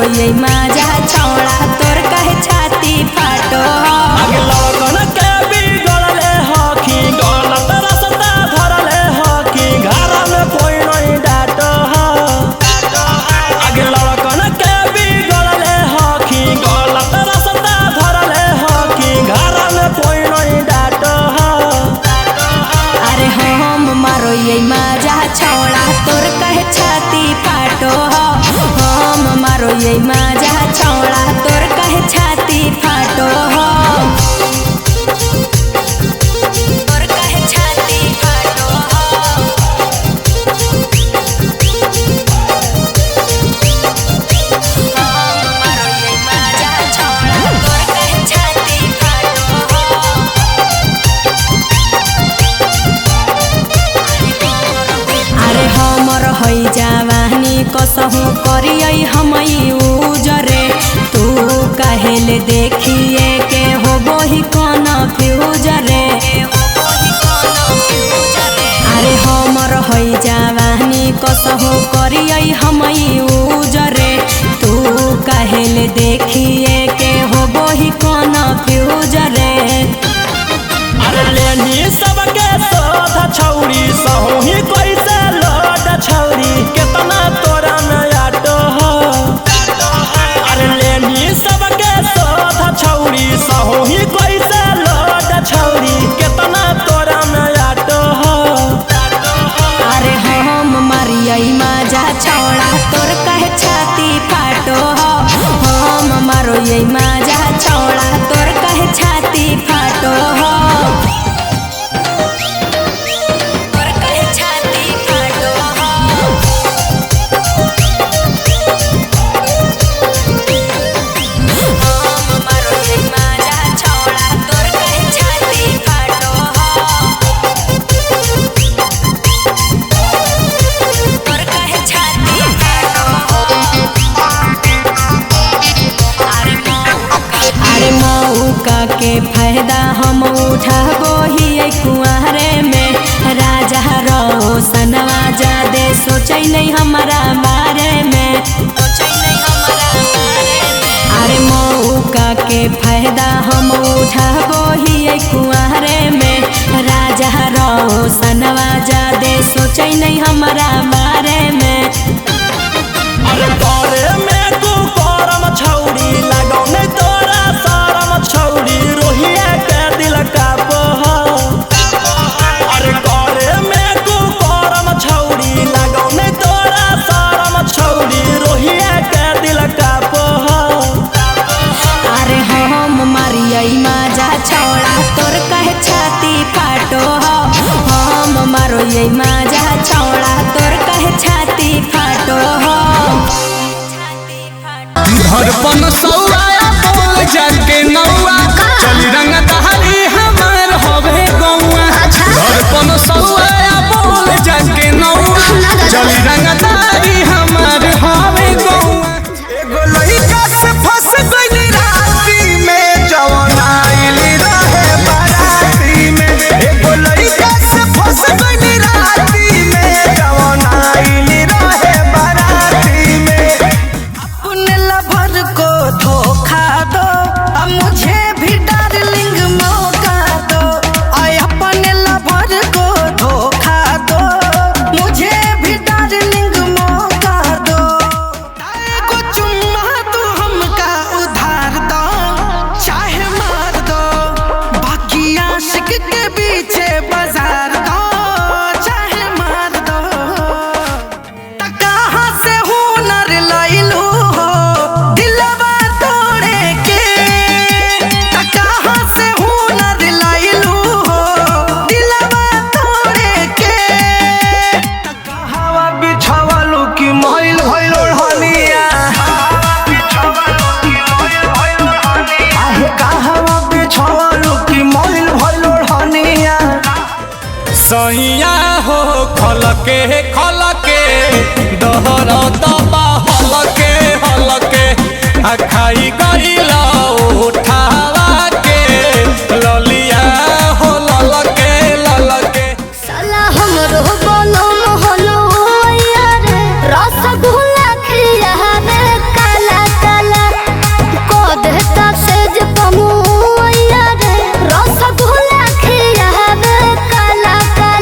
ये माजा छौड़ा तोर कहे छाती फाटो आगे लगन के बिगड़ले हकी गलत रास्ता धरले हकी घर में कोई नहीं डाटो आगे लगन के बिगड़ले हकी गलत रास्ता धरले हकी घर में कोई नहीं डाटो अरे हम मारो ये माजा छौड़ा तोर कहे छाती फाटो हम मारो ये माजा छौड़ा तोर कहे छाती फाटो तोर कहे छाती फाटो हम मारो ये माजा छौड़ा तोर कहे छाती फाटो अरे हमर है जवानी कसहु करियै हमई उजरे तू कहेले देखिए के होबो ही कोन फ्यूजरे अरे हमर है जवानी कसहु करियै हमई उजरे तू कहेले देखिए के होबो ही कोन फ्यूजरे अरे लेनी सबके सोधा छौरी सहू ही कैसे लौट छौरी कितना तोरा में आटो अरे लेनी सबके सोधा छौरी सहू ही कैसे लौट छौरी कितना तोरा में आटो अरे हम मारियै माजा छौड़ा तोर कहे छाती फाटो हम मारो ये माजा छौड़ा तोर कहे छाती फाटो तोर कहे छाती फाटो हम मारो ये माजा छौड़ा तोर कहे छाती फाटो तोर कहे छाती अरे मौका के फायदा हम उठाबो ही कुआरे में राजा रोशनवा जादे सोचै नहीं हमारा बारे में अरे मौका के फायदा हम उठाबो ही कुआरे में राजा रोशनवा जादे सोचै नहीं हमारा बारे में अरे तोरे में तू करम छौरी लगौ नहीं तोरा शरम छौरी रोहिए के दिल का अरे तोरे में तू करम छौरी लगौ नहीं तोरा शरम छौरी रोहिए के दिल का अरे हम मारियै माजा छौड़ा तोर कहे छाती फाटो हम मारो ये माजा छौड़ा तोर कहे छाती फाटो धड़पन सौआ बोल जाके नौआ चली रंग दहरी हमार हवे गौआ धड़पन सौआ बोल जाके नौआ चली रंग दहरी हमार हवे गौआ एगो लइका से फंस गइली राती में जवन आइली रहे बाराती में एगो लइका से फंस गइली राती में जवन आइली रहे बाराती में अपने लवर को धोखा दो अब मुझे भी डार्लिंग मौका दो और अपने लवर को धोखा दो मुझे भी डार्लिंग मौका दो को चुम्मा तू हमका उधार दो चाहे मार दो बाकी आशिक के पीछे बाजार दो चाहे मार दो कहाँ से हुनर लइलू हो दिलवा तोड़े के कहाँ से हुनर लइलू हो दिलवा तोड़े के हवा बिछावलू की मोइल भइल ओढ़निया आहे कहवा बिछावलू की मोइल भइल ओढ़निया सैया हो खलके खलके दहर दबा हलके हलके आ खाई गइला उठा